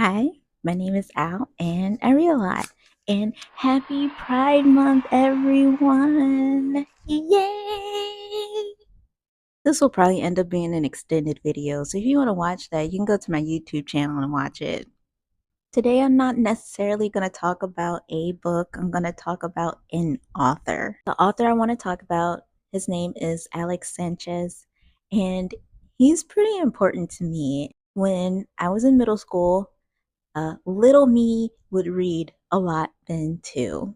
Hi, my name is Al, and I read a lot. And happy Pride Month, everyone! Yay! This will probably end up being an extended video, so if you want to watch that, you can go to my YouTube channel and watch it. Today, I'm not necessarily going to talk about a book, I'm going to talk about an author. The author I want to talk about, his name is Alex Sanchez, and he's pretty important to me. When I was in middle school, little me would read a lot then too.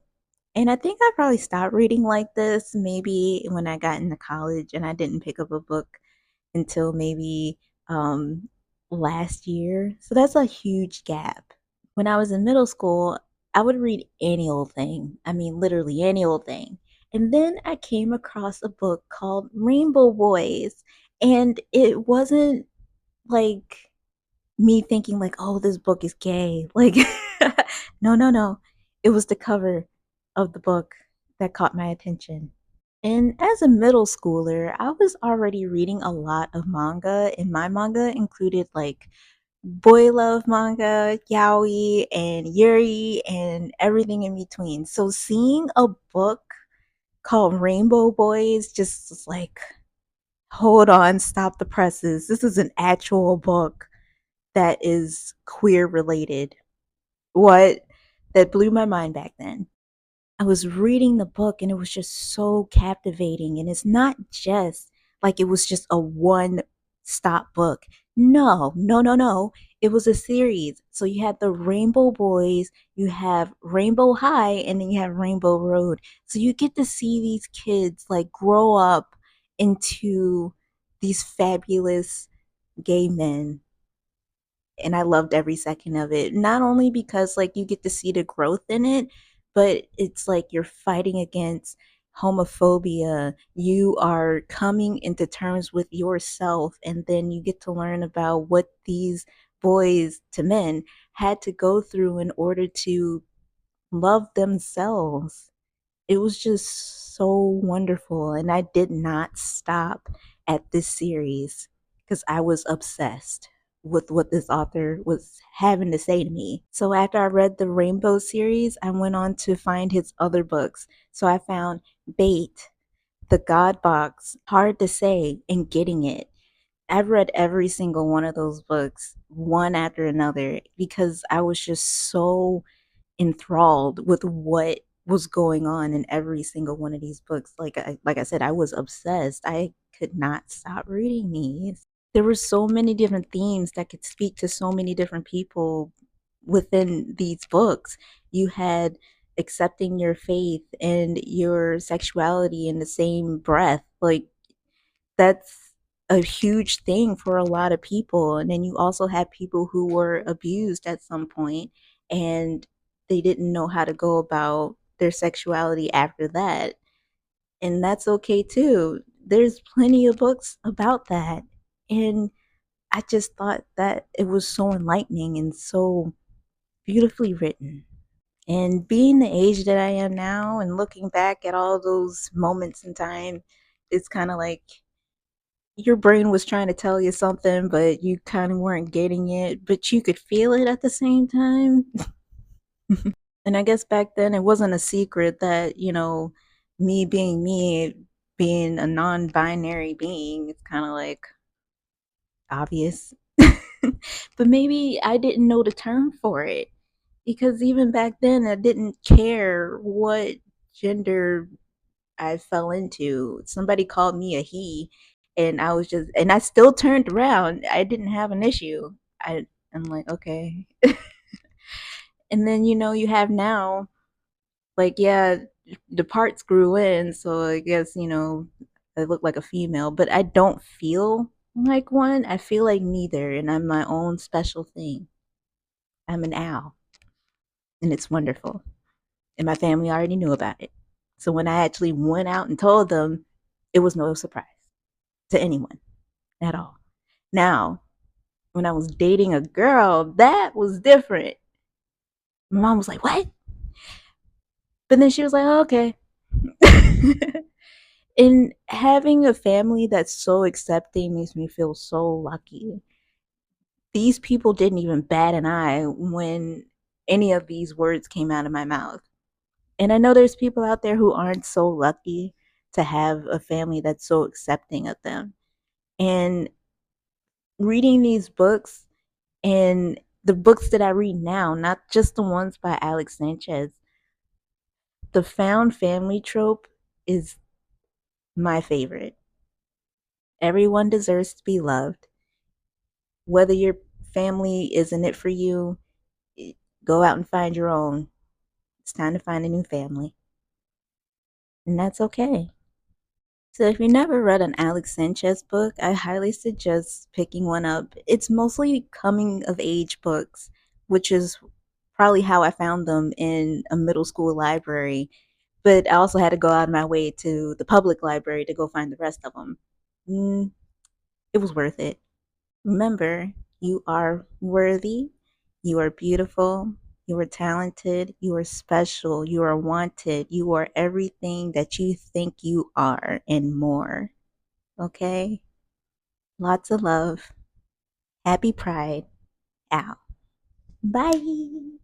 And I think I probably stopped reading like this maybe when I got into college and I didn't pick up a book until maybe um, last year. So that's a huge gap. When I was in middle school, I would read any old thing. I mean, literally any old thing. And then I came across a book called Rainbow Boys. And it wasn't like me thinking like, "Oh, this book is gay." Like, no, no, no. It was the cover of the book that caught my attention. And as a middle schooler, I was already reading a lot of manga, and my manga included like boy love manga, yaoi, and yuri, and everything in between. So seeing a book called Rainbow Boys just was like, hold on, stop the presses. This is an actual book that is queer related. What? That blew my mind back then. I was reading the book and it was just so captivating. And it's not just like it was just a one stop book. No, no, no, no. It was a series. So you had the Rainbow Boys, you have Rainbow High, and then you have Rainbow Road. So you get to see these kids like grow up into these fabulous gay men, and I loved every second of it. Not only because like you get to see the growth in it, but it's like you're fighting against homophobia. You are coming into terms with yourself, and then you get to learn about what these boys to men had to go through in order to love themselves. It was just so wonderful, and I did not stop at this series because I was obsessed with what this author was having to say to me. So after I read the Rainbow series, I went on to find his other books. So I found Bait, The God Box, Hard to Say, and Getting It. I've read every single one of those books, one after another, because I was just so enthralled with what was going on in every single one of these books. Like I said, I was obsessed. I could not stop reading these. There were so many different themes that could speak to so many different people within these books. You had accepting your faith and your sexuality in the same breath. Like, that's a huge thing for a lot of people. And then you also had people who were abused at some point and they didn't know how to go about their sexuality after that. And that's okay too. There's plenty of books about that. And I just thought that it was so enlightening and so beautifully written. And being the age that I am now and looking back at all those moments in time, it's kind of like your brain was trying to tell you something, but you kind of weren't getting it, but you could feel it at the same time. And I guess back then it wasn't a secret that, me, being a non binary being, it's kind of like obvious. But maybe I didn't know the term for it because even back then I didn't care what gender I fell into. Somebody called me a he, and I still turned around. I didn't have an issue. I'm like, okay. And then, you have now, like, yeah, the parts grew in, so I guess, I look like a female, but I don't feel like one. I feel like neither, and I'm my own special thing. I'm an owl, and it's wonderful. And my family already knew about it. So when I actually went out and told them, it was no surprise to anyone at all. Now, when I was dating a girl, that was different. My mom was like, "What?" But then she was like, oh, "Okay." And having a family that's so accepting makes me feel so lucky. these people didn't even bat an eye when any of these words came out of my mouth. And I know there's people out there who aren't so lucky to have a family that's so accepting of them. And reading these books and the books that I read now, not just the ones by Alex Sanchez, the found family trope is my favorite. Everyone deserves to be loved. Whether your family isn't it for you, go out and find your own. It's time to find a new family. And that's okay. So if you never read an Alex Sanchez book, I highly suggest picking one up. It's mostly coming of age books, which is probably how I found them in a middle school library. But I also had to go out of my way to the public library to go find the rest of them. Mm, it was worth it. Remember, you are worthy, you are beautiful, you are talented, you are special, you are wanted, you are everything that you think you are and more. Okay? Lots of love. Happy Pride. Out. Bye.